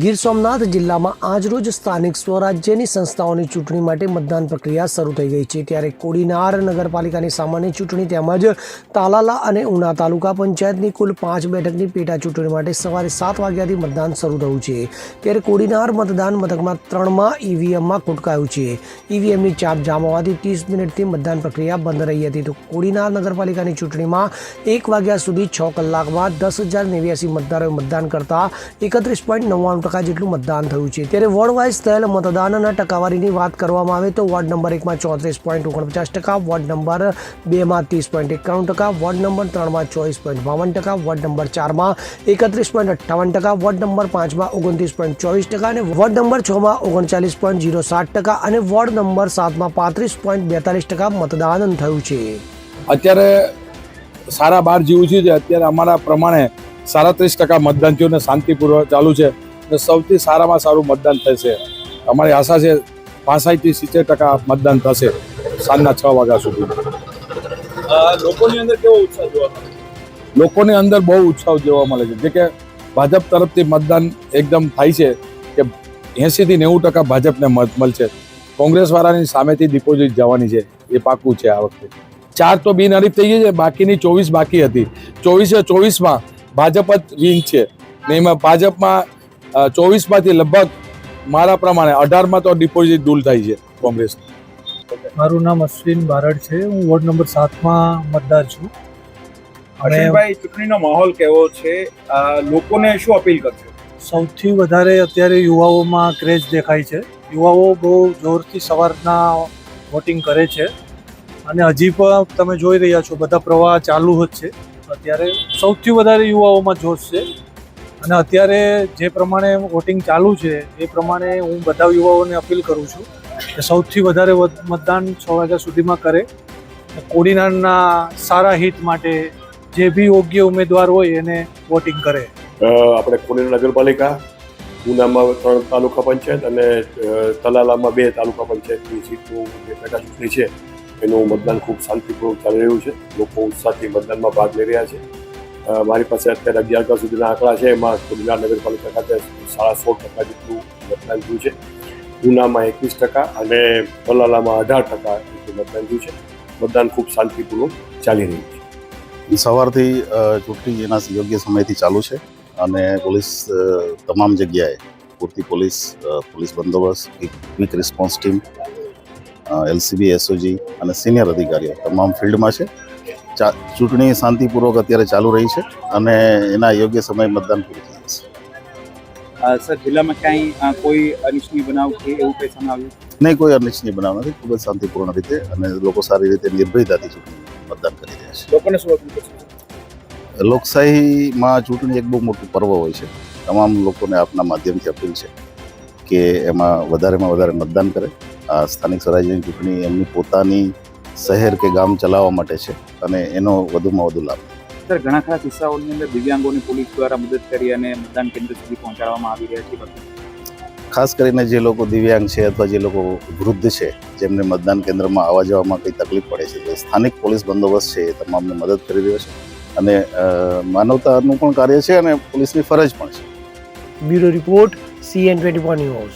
ગીર સોમનાથ જિલ્લામાં આજરોજ સ્થાનિક સ્વરાજ્યની સંસ્થાઓની ચૂંટણી માટે મતદાન પ્રક્રિયા શરૂ થઈ ગઈ છે। ત્યારે કોડીનાર નગરપાલિકાની સામાન્ય ચૂંટણી તેમજ તાલાલા અને ઉના તાલુકા પંચાયતની કુલ 5 બેઠકની પેટા ચૂંટણી માટે સવારે 7 વાગ્યાથી મતદાન શરૂ થયું છે। ત્યારે કોડીનાર મતદાન મથકમાં 3માં ઈવીએમમાં ખોટકાયું છે। ઈવીએમની ચાપ જામ હોવાથી 30 મિનિટથી મતદાન પ્રક્રિયા બંધ રહી હતી। તો કોડીનાર નગરપાલિકાની ચૂંટણીમાં 1 વાગ્યા સુધી 6 કલાકમાં 10,089 મતદારોએ મતદાન કરતા 31.99% જેટલું મતદાન થયું છે। ત્યારે વોર્ડ વાઇઝ થયેલ મતદાનના ટકાવારીની વાત કરવામાં આવે તો વોર્ડ નંબર 1માં 34.49%, વોર્ડ નંબર 2માં 30.91%, વોર્ડ નંબર 3માં 24.52%, વોર્ડ નંબર 4માં 31.58%, વોર્ડ નંબર 5માં 29.24% અને વોર્ડ નંબર 6માં 39.07% અને વોર્ડ નંબર 7માં 35.42% મતદાન થયું છે। અત્યારે 12:30 જેવું છે। અત્યારે અમારા પ્રમાણે 37% મતદાન થયું અને શાંતિપૂર્વક ચાલુ છે। સૌથી સારામાં સારું મતદાન થશે। અમારી આશા છે 65 થી 70% મતદાન થશે સાંજના 6 વાગ્યા સુધી। લોકોની અંદર કેવો ઉત્સાહ જોવા મળે? લોકોની અંદર બહુ ઉત્સાહ જોવા મળે છે, જે કે ભાજપ તરફથી મતદાન એકદમ થાય છે કે 80 થી 90% ભાજપને મત મળશે। કોંગ્રેસ વાળાની સામેથી ડિપોઝિટ જવાની છે, એ પાકું છે। આ વખતે 4 તો બિનહરીફ થઈ ગઈ છે, બાકીની 24 બાકી હતી। 24માં ભાજપ જ વિન છે ને। એમાં ભાજપમાં 24માંથી લગભગ મારા પ્રમાણે 18માં તો ડિપોઝિટ દૂર થાય છે કોંગ્રેસ। મારું નામ અશ્વિન બારડ છે। હું વોર્ડ નંબર 7માં મતદાર છું। અશ્વિનભાઈ, ચૂંટણીનો માહોલ કેવો છે? લોકોને શું અપીલ કરશે? સૌથી વધારે અત્યારે યુવાઓમાં ક્રેઝ દેખાય છે। યુવાઓ બહુ જોરથી સવારના વોટિંગ કરે છે અને હજી પણ તમે જોઈ રહ્યા છો બધા પ્રવાહ ચાલુ જ છે। અત્યારે સૌથી વધારે યુવાઓમાં જોશ છે અને અત્યારે જે પ્રમાણે વોટિંગ ચાલુ છે એ પ્રમાણે હું બધા યુવાઓને અપીલ કરું છું કે સૌથી વધારે મતદાન 6 વાગ્યા સુધીમાં કરે। કોડીનારના સારા હિત માટે જે બી યોગ્ય ઉમેદવાર હોય એને વોટિંગ કરે। આપણે કોડીનાર નગરપાલિકા, ઉનામાં 3 તાલુકા પંચાયત અને તલાલામાં 2 તાલુકા પંચાયતની સીટનું જે પેટા ચૂંટણી છે એનું મતદાન ખૂબ શાંતિપૂર્વક ચાલી રહ્યું છે। લોકો ઉત્સાહથી મતદાનમાં ભાગ લઈ રહ્યા છે। મારી પાસે અત્યારે 11 વાગ્યા સુધીના આંકડા છે। એમાં કોડીનાર નગરપાલિકા ખાતે 16.5% જેટલું મતદાન થયું છે। ઉનામાં 21% અને તલાલામાં 18% જેટલું મતદાન થયું છે। મતદાન ખૂબ શાંતિપૂર્વક ચાલી રહ્યું છે। સવારથી ચૂંટણી એના યોગ્ય સમયથી ચાલુ છે અને પોલીસ તમામ જગ્યાએ પૂરતી પોલીસ બંદોબસ્ત, quick response team, LCB, SOG અને સિનિયર અધિકારીઓ તમામ ફિલ્ડમાં છે। ચૂંટણી શાંતિપૂર્વક અત્યારે ચાલુ રહી છે અને એના યોગ્ય સમય મતદાન પૂરું થઈ જશે। સર, જિલ્લામાં ક્યાંય કોઈ અનિચ્છનીય બનાવ કે એવું કંઈ સામે આવ્યું? નહીં, કોઈ અનિચ્છનીય બનાવ નથી। ખૂબ જ શાંતિપૂર્ણ રીતે અને લોકો સારી રીતે નિર્ભયતાથી ચૂંટણી મતદાન કરી રહ્યા છે। લોકોને શું અપીલ કરશે? લોકશાહીમાં ચૂંટણી એક બહુ મોટું પર્વ હોય છે। તમામ લોકોને આપના માધ્યમથી અપીલ છે કે એમાં વધારેમાં વધારે મતદાન કરે। આ સ્થાનિક સ્વરાજ્યની ચૂંટણી એમની પોતાની શહેર કે ગામ ચલાવવા માટે છે અને એનો વધુમાં વધુ લાભ। સર, ઘણા ખરા કિસ્સાઓની અંદર દિવ્યાંગોને પોલીસ દ્વારા મદદ કરી અને મતદાન કેન્દ્ર સુધી પહોંચાડવામાં આવી રહ્યા છે। ખાસ કરીને જે લોકો દિવ્યાંગ છે અથવા જે લોકો વૃદ્ધ છે, જેમને મતદાન કેન્દ્રમાં આવવા જવામાં કંઈ તકલીફ પડે છે, તો સ્થાનિક પોલીસ બંદોબસ્ત છે એ તમામને મદદ કરી રહ્યો છે અને માનવતાનું પણ કાર્ય છે અને પોલીસની ફરજ પણ છે। Bureau report CN24 news.